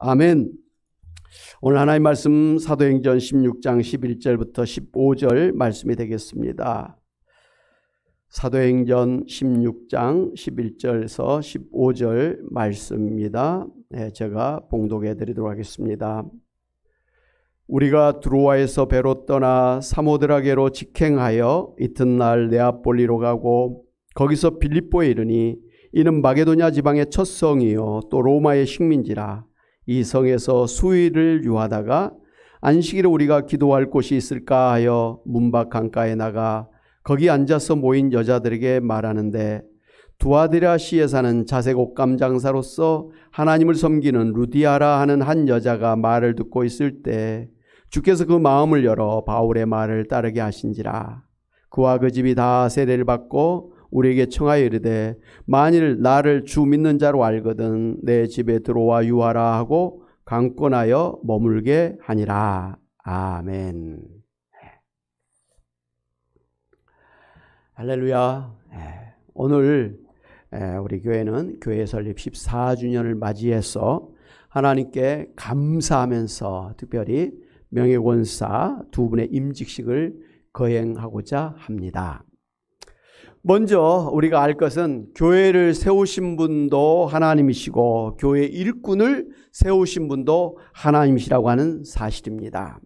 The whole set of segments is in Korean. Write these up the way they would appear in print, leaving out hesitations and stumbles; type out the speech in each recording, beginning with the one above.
아멘. 오늘 하나님 말씀 사도행전 16장 11절부터 15절 말씀이 되겠습니다. 사도행전 16장 11절에서 15절 말씀입니다. 제가 봉독해 드리도록 하겠습니다. 우리가 드로아에서 배로 떠나 사모드라게로 직행하여 이튿날 네아폴리로 가고 거기서 빌립보에 이르니 이는 마게도냐 지방의 첫 성이요 또 로마의 식민지라. 이 성에서 수일을 유하다가 안식일에 우리가 기도할 곳이 있을까 하여 문밖 강가에 나가 거기 앉아서 모인 여자들에게 말하는데 두아디라시에 사는 자색 옷감 장사로서 하나님을 섬기는 루디아라 하는 한 여자가 말을 듣고 있을 때 주께서 그 마음을 열어 바울의 말을 따르게 하신지라. 그와 그 집이 다 세례를 받고 우리에게 청하여 이르되 만일 나를 주 믿는 자로 알거든 내 집에 들어와 유하라 하고 강권하여 머물게 하니라. 아멘. 할렐루야. 오늘 우리 교회는 교회 설립 14주년을 맞이해서 하나님께 감사하면서 특별히 명예권사 두 분의 임직식을 거행하고자 합니다. 먼저 우리가 알 것은 교회를 세우신 분도 하나님이시고 교회 일꾼을 세우신 분도 하나님이시라고 하는 사실입니다.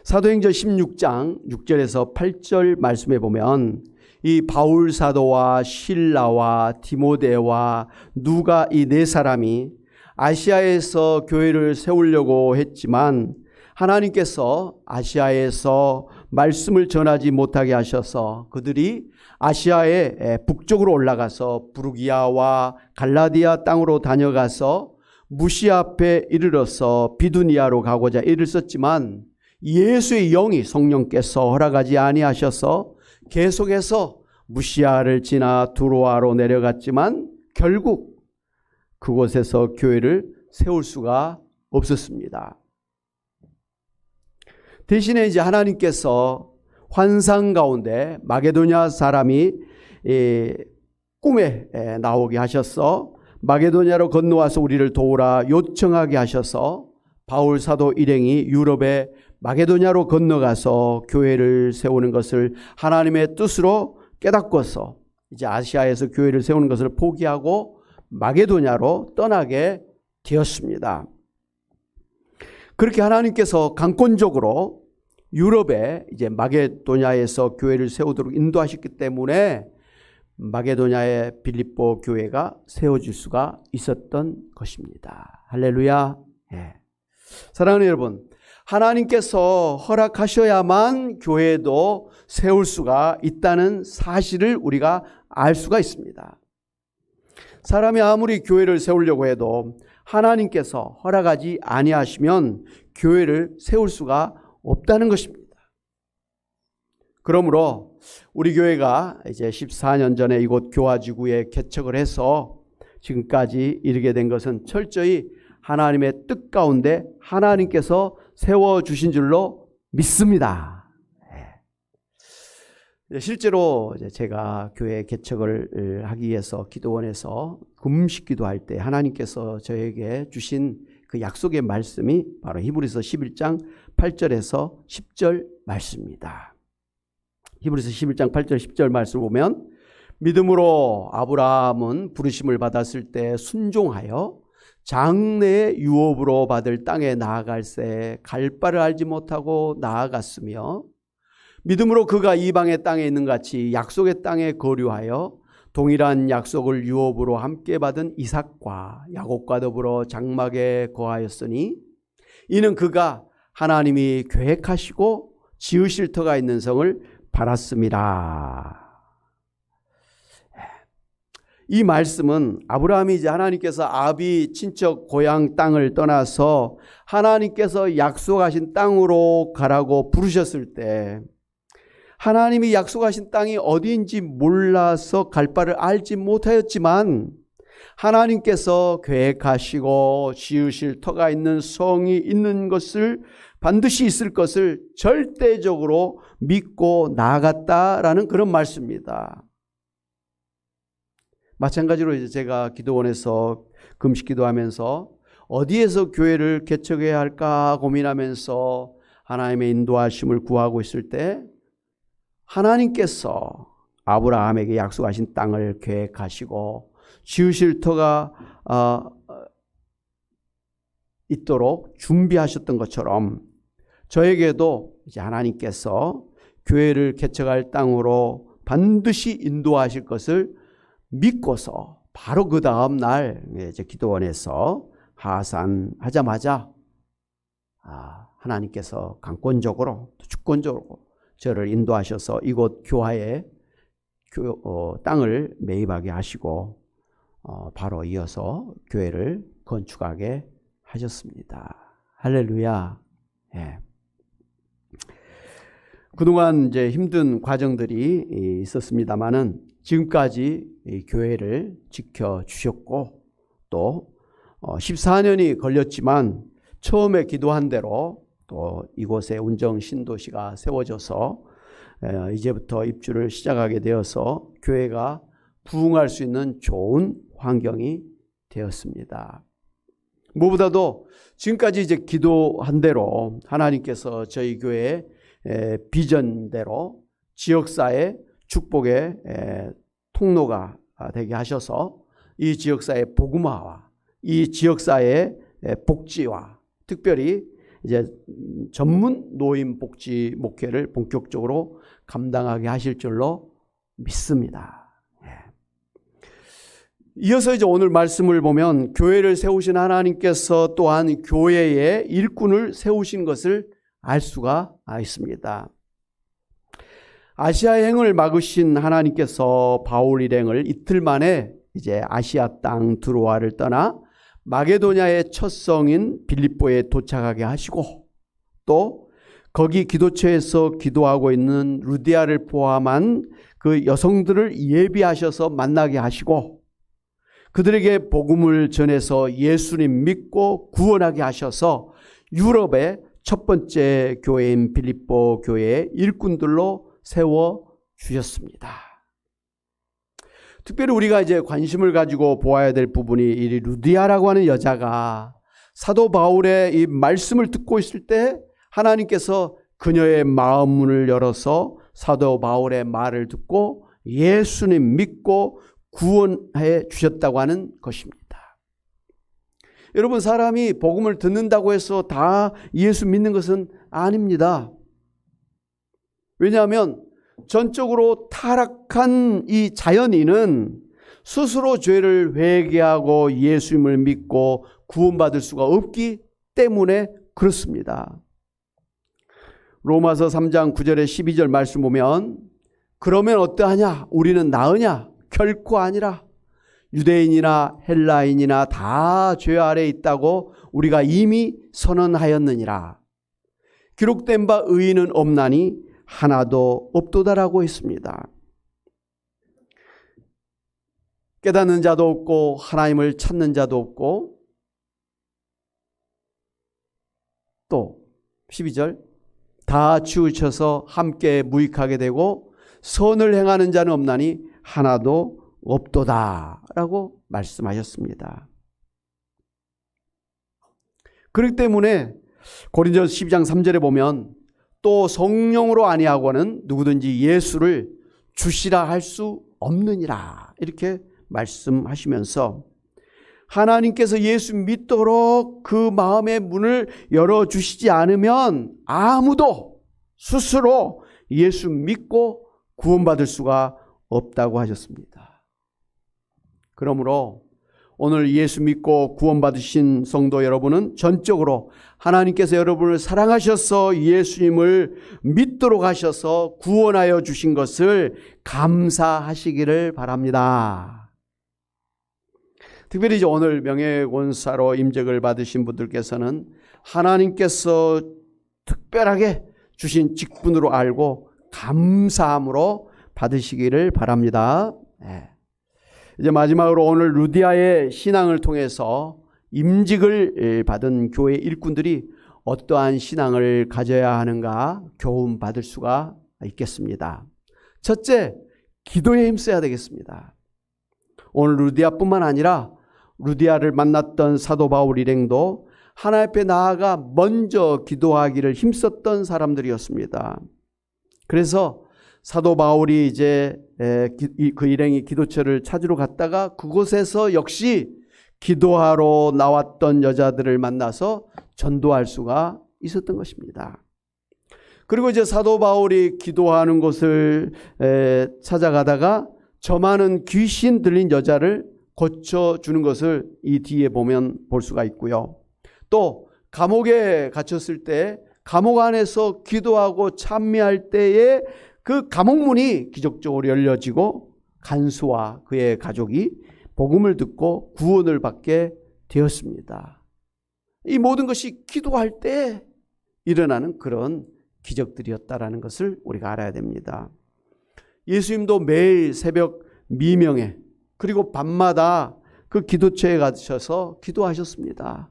사도행전 16장 6절에서 8절 말씀에 보면 이 바울 사도와 실라와 디모데와 누가 이 네 사람이 아시아에서 교회를 세우려고 했지만 하나님께서 아시아에서 말씀을 전하지 못하게 하셔서 그들이 아시아의 북쪽으로 올라가서 부르기아와 갈라디아 땅으로 다녀가서 무시아 앞에 이르러서 비두니아로 가고자 애를 썼지만 예수의 영이 성령께서 허락하지 아니하셔서 계속해서 무시아를 지나 두로아로 내려갔지만 결국 그곳에서 교회를 세울 수가 없었습니다. 대신에 이제 하나님께서 환상 가운데 마게도냐 사람이 꿈에 나오게 하셔서 마게도냐로 건너와서 우리를 도우라 요청하게 하셔서 바울 사도 일행이 유럽의 마게도냐로 건너가서 교회를 세우는 것을 하나님의 뜻으로 깨닫고서 이제 아시아에서 교회를 세우는 것을 포기하고 마게도냐로 떠나게 되었습니다. 그렇게 하나님께서 강권적으로 유럽에 이제 마게도냐에서 교회를 세우도록 인도하셨기 때문에 마게도냐의 빌립보 교회가 세워질 수가 있었던 것입니다. 할렐루야. 사랑하는 여러분, 하나님께서 허락하셔야만 교회도 세울 수가 있다는 사실을 우리가 알 수가 있습니다. 사람이 아무리 교회를 세우려고 해도 하나님께서 허락하지 아니하시면 교회를 세울 수가 없다는 것입니다. 그러므로 우리 교회가 이제 14년 전에 이곳 교화지구에 개척을 해서 지금까지 이르게 된 것은 철저히 하나님의 뜻 가운데 하나님께서 세워주신 줄로 믿습니다. 실제로 제가 교회 개척을 하기 위해서 기도원에서 금식 기도할 때 하나님께서 저에게 주신 그 약속의 말씀이 바로 히브리서 11장 8절에서 10절 말씀입니다. 히브리서 11장 8절 10절 말씀을 보면 믿음으로 아브라함은 부르심을 받았을 때 순종하여 장래의 유업으로 받을 땅에 나아갈새 갈 바를 알지 못하고 나아갔으며 믿음으로 그가 이방의 땅에 있는 같이 약속의 땅에 거류하여 동일한 약속을 유업으로 함께 받은 이삭과 야곱과 더불어 장막에 거하였으니 이는 그가 하나님이 계획하시고 지으실 터가 있는 성을 바랐습니다. 이 말씀은 아브라함이 이제 하나님께서 아비 친척 고향 땅을 떠나서 하나님께서 약속하신 땅으로 가라고 부르셨을 때 하나님이 약속하신 땅이 어디인지 몰라서 갈 바를 알지 못하였지만 하나님께서 계획하시고 지으실 터가 있는 성이 있는 것을 반드시 있을 것을 절대적으로 믿고 나아갔다라는 그런 말씀입니다. 마찬가지로 이제 제가 기도원에서 금식 기도하면서 어디에서 교회를 개척해야 할까 고민하면서 하나님의 인도하심을 구하고 있을 때 하나님께서 아브라함에게 약속하신 땅을 계획하시고 지으실 터가 있도록 준비하셨던 것처럼 저에게도 이제 하나님께서 교회를 개척할 땅으로 반드시 인도하실 것을 믿고서 바로 그 다음 날 이제 기도원에서 하산하자마자 하나님께서 강권적으로 주권적으로 저를 인도하셔서 이곳 교회에 땅을 매입하게 하시고 바로 이어서 교회를 건축하게 하셨습니다. 할렐루야. 예. 그동안 이제 힘든 과정들이 있었습니다만은 지금까지 이 교회를 지켜주셨고 또 14년이 걸렸지만 처음에 기도한 대로 또 이곳에 운정 신도시가 세워져서 이제부터 입주를 시작하게 되어서 교회가 부흥할 수 있는 좋은 환경이 되었습니다. 무엇보다도 지금까지 이제 기도한 대로 하나님께서 저희 교회의 비전대로 지역사회 축복의 통로가 되게 하셔서 이 지역사회 복음화와 이 지역사회의 복지와 특별히 이제 전문 노인 복지 목회를 본격적으로 감당하게 하실 줄로 믿습니다. 이어서 이제 오늘 말씀을 보면 교회를 세우신 하나님께서 또한 교회의 일꾼을 세우신 것을 알 수가 있습니다. 아시아 여행을 막으신 하나님께서 바울 일행을 이틀 만에 이제 아시아 땅 드로아를 떠나 마게도냐의 첫 성인 빌립보에 도착하게 하시고 또 거기 기도처에서 기도하고 있는 루디아를 포함한 그 여성들을 예비하셔서 만나게 하시고 그들에게 복음을 전해서 예수님 믿고 구원하게 하셔서 유럽의 첫 번째 교회인 빌립보 교회의 일꾼들로 세워주셨습니다. 특별히 우리가 이제 관심을 가지고 보아야 될 부분이 이 루디아라고 하는 여자가 사도 바울의 이 말씀을 듣고 있을 때 하나님께서 그녀의 마음 문을 열어서 사도 바울의 말을 듣고 예수님 믿고 구원해 주셨다고 하는 것입니다. 여러분, 사람이 복음을 듣는다고 해서 다 예수 믿는 것은 아닙니다. 왜냐하면 전적으로 타락한 이 자연인은 스스로 죄를 회개하고 예수님을 믿고 구원받을 수가 없기 때문에 그렇습니다. 로마서 3장 9절에 12절 말씀 보면 그러면 어떠하냐? 우리는 나으냐? 결코 아니라 유대인이나 헬라인이나 다 죄 아래 있다고 우리가 이미 선언하였느니라. 기록된 바 의인은 없나니 하나도 없도다라고 했습니다. 깨닫는 자도 없고 하나님을 찾는 자도 없고 또 12절 다 치우쳐서 함께 무익하게 되고 선을 행하는 자는 없나니 하나도 없도다라고 말씀하셨습니다. 그렇기 때문에 고린도서 12장 3절에 보면 또 성령으로 아니하고는 누구든지 예수를 주시라 할 수 없느니라 이렇게 말씀하시면서 하나님께서 예수 믿도록 그 마음의 문을 열어주시지 않으면 아무도 스스로 예수 믿고 구원받을 수가 없다고 하셨습니다. 그러므로 오늘 예수 믿고 구원받으신 성도 여러분은 전적으로 하나님께서 여러분을 사랑하셔서 예수님을 믿도록 하셔서 구원하여 주신 것을 감사하시기를 바랍니다. 특별히 이제 오늘 명예권사로 임직을 받으신 분들께서는 하나님께서 특별하게 주신 직분으로 알고 감사함으로 받으시기를 바랍니다. 이제 마지막으로 오늘 루디아의 신앙을 통해서 임직을 받은 교회 일꾼들이 어떠한 신앙을 가져야 하는가 교훈 받을 수가 있겠습니다. 첫째, 기도에 힘써야 되겠습니다. 오늘 루디아뿐만 아니라 루디아를 만났던 사도 바울 일행도 하나님 앞에 나아가 먼저 기도하기를 힘썼던 사람들이었습니다. 그래서 사도 바울이 이제 그 일행이 기도처를 찾으러 갔다가 그곳에서 역시 기도하러 나왔던 여자들을 만나서 전도할 수가 있었던 것입니다. 그리고 이제 사도 바울이 기도하는 곳을 찾아가다가 저 많은 귀신 들린 여자를 고쳐주는 것을 이 뒤에 보면 볼 수가 있고요. 또 감옥에 갇혔을 때 감옥 안에서 기도하고 찬미할 때에 그 감옥문이 기적적으로 열려지고 간수와 그의 가족이 복음을 듣고 구원을 받게 되었습니다. 이 모든 것이 기도할 때 일어나는 그런 기적들이었다라는 것을 우리가 알아야 됩니다. 예수님도 매일 새벽 미명에 그리고 밤마다 그 기도처에 가셔서 기도하셨습니다.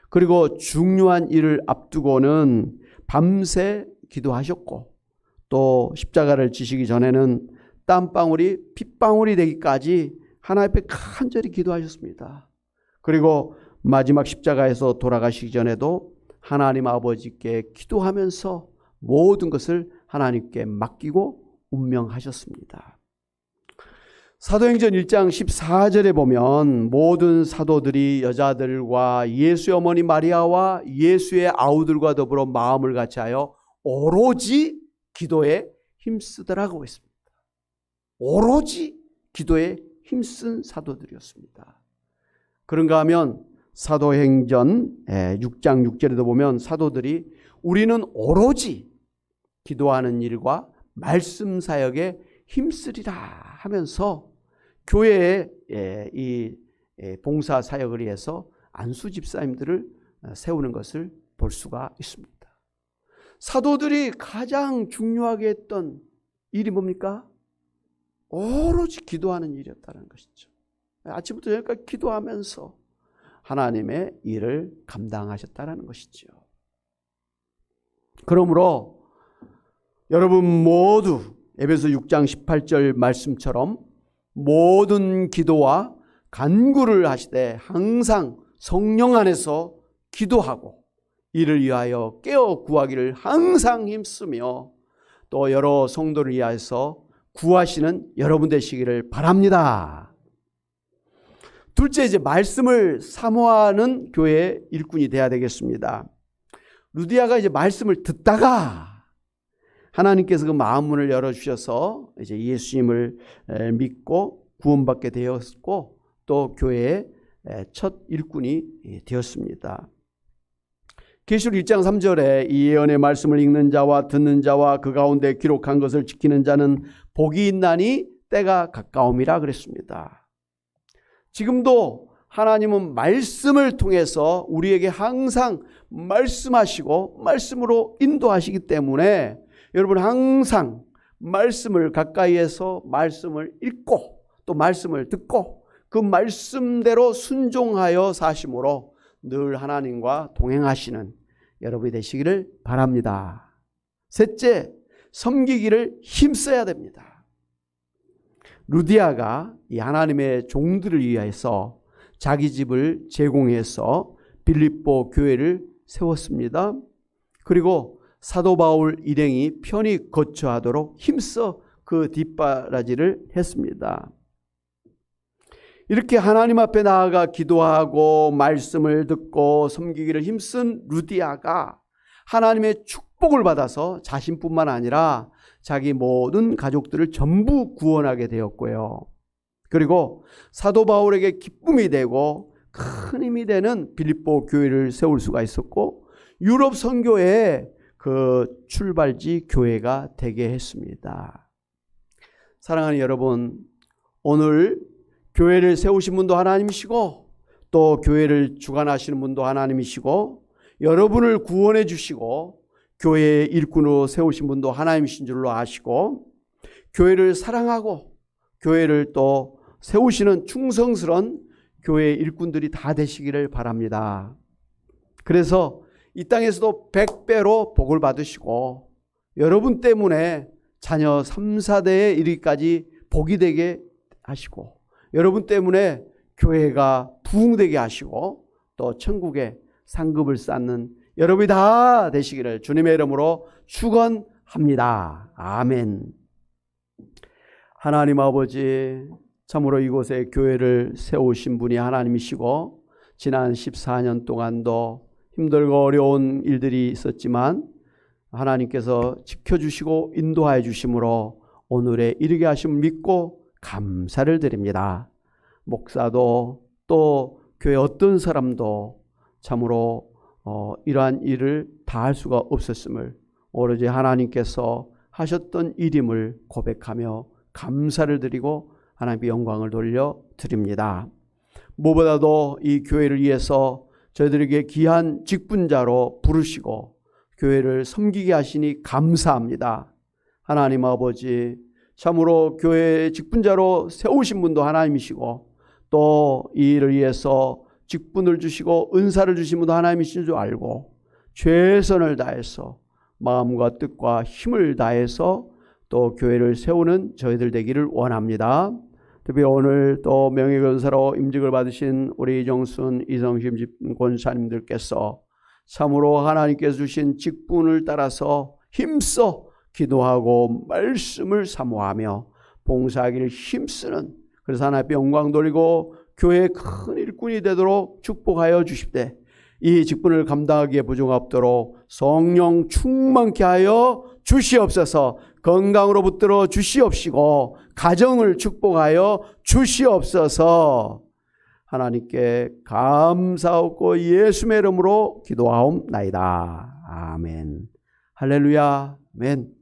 그리고 중요한 일을 앞두고는 밤새 기도하셨고 또 십자가를 지시기 전에는 땀방울이 핏방울이 되기까지 하나님 앞에 간절히 기도하셨습니다. 그리고 마지막 십자가에서 돌아가시기 전에도 하나님 아버지께 기도하면서 모든 것을 하나님께 맡기고 운명하셨습니다. 사도행전 1장 14절에 보면 모든 사도들이 여자들과 예수의 어머니 마리아와 예수의 아우들과 더불어 마음을 같이하여 오로지 기도에 힘쓰더라고 했습니다. 오로지 기도에 힘쓴 사도들이었습니다. 그런가 하면 사도행전 6장 6절에도 보면 사도들이 우리는 오로지 기도하는 일과 말씀 사역에 힘쓰리라 하면서 교회에 이 봉사 사역을 위해서 안수 집사님들을 세우는 것을 볼 수가 있습니다. 사도들이 가장 중요하게 했던 일이 뭡니까? 오로지 기도하는 일이었다는 것이죠. 아침부터 저녁까지 기도하면서 하나님의 일을 감당하셨다는 것이죠. 그러므로 여러분 모두 에베소 6장 18절 말씀처럼 모든 기도와 간구를 하시되 항상 성령 안에서 기도하고 이를 위하여 깨어 구하기를 항상 힘쓰며 또 여러 성도를 위하여서 구하시는 여러분 되시기를 바랍니다. 둘째, 이제 말씀을 사모하는 교회의 일꾼이 되어야 되겠습니다. 루디아가 이제 말씀을 듣다가 하나님께서 그 마음문을 열어주셔서 이제 예수님을 믿고 구원받게 되었고 또 교회의 첫 일꾼이 되었습니다. 계시록 1장 3절에 이 예언의 말씀을 읽는 자와 듣는 자와 그 가운데 기록한 것을 지키는 자는 복이 있나니 때가 가까움이라 그랬습니다. 지금도 하나님은 말씀을 통해서 우리에게 항상 말씀하시고 말씀으로 인도하시기 때문에 여러분 항상 말씀을 가까이에서 말씀을 읽고 또 말씀을 듣고 그 말씀대로 순종하여 사심으로 늘 하나님과 동행하시는 여러분이 되시기를 바랍니다. 셋째, 섬기기를 힘써야 됩니다. 루디아가 이 하나님의 종들을 위해서 자기 집을 제공해서 빌립보 교회를 세웠습니다. 그리고 사도 바울 일행이 편히 거처하도록 힘써 그 뒷바라지를 했습니다. 이렇게 하나님 앞에 나아가 기도하고 말씀을 듣고 섬기기를 힘쓴 루디아가 하나님의 축복을 받아서 자신뿐만 아니라 자기 모든 가족들을 전부 구원하게 되었고요. 그리고 사도 바울에게 기쁨이 되고 큰 힘이 되는 빌립보 교회를 세울 수가 있었고 유럽 선교에 그 출발지 교회가 되게 했습니다. 사랑하는 여러분, 오늘 교회를 세우신 분도 하나님이시고 또 교회를 주관하시는 분도 하나님이시고 여러분을 구원해 주시고 교회의 일꾼으로 세우신 분도 하나님이신 줄로 아시고 교회를 사랑하고 교회를 또 세우시는 충성스러운 교회의 일꾼들이 다 되시기를 바랍니다. 그래서 이 땅에서도 100배로 복을 받으시고 여러분 때문에 자녀 3, 4대에 이르기까지 복이 되게 하시고 여러분 때문에 교회가 부흥되게 하시고 또 천국에 상급을 쌓는 여러분이 다 되시기를 주님의 이름으로 축원합니다. 아멘. 하나님 아버지, 참으로 이곳에 교회를 세우신 분이 하나님이시고 지난 14년 동안도 힘들고 어려운 일들이 있었지만 하나님께서 지켜주시고 인도하여 주심으로 오늘에 이르게 하심을 믿고 감사를 드립니다. 목사도 또 교회 어떤 사람도 참으로 이러한 일을 다 할 수가 없었음을 오로지 하나님께서 하셨던 일임을 고백하며 감사를 드리고 하나님께 영광을 돌려 드립니다. 무엇보다도 이 교회를 위해서 저희들에게 귀한 직분자로 부르시고 교회를 섬기게 하시니 감사합니다. 하나님 아버지, 참으로 교회 직분자로 세우신 분도 하나님이시고 또 이 일을 위해서 직분을 주시고 은사를 주신 분도 하나님이신 줄 알고 최선을 다해서 마음과 뜻과 힘을 다해서 또 교회를 세우는 저희들 되기를 원합니다. 특히 오늘 또 명예권사로 임직을 받으신 우리 이정순, 이성심 권사님들께서 참으로 하나님께서 주신 직분을 따라서 힘써 기도하고 말씀을 사모하며 봉사하기를 힘쓰는, 그래서 하나님께 영광 돌리고 교회의 큰 일꾼이 되도록 축복하여 주십되 이 직분을 감당하기에 부족함 없도록 성령 충만케 하여 주시옵소서. 건강으로 붙들어 주시옵시고 가정을 축복하여 주시옵소서. 하나님께 감사하고 예수의 이름으로 기도하옵나이다. 아멘. 할렐루야. 아멘.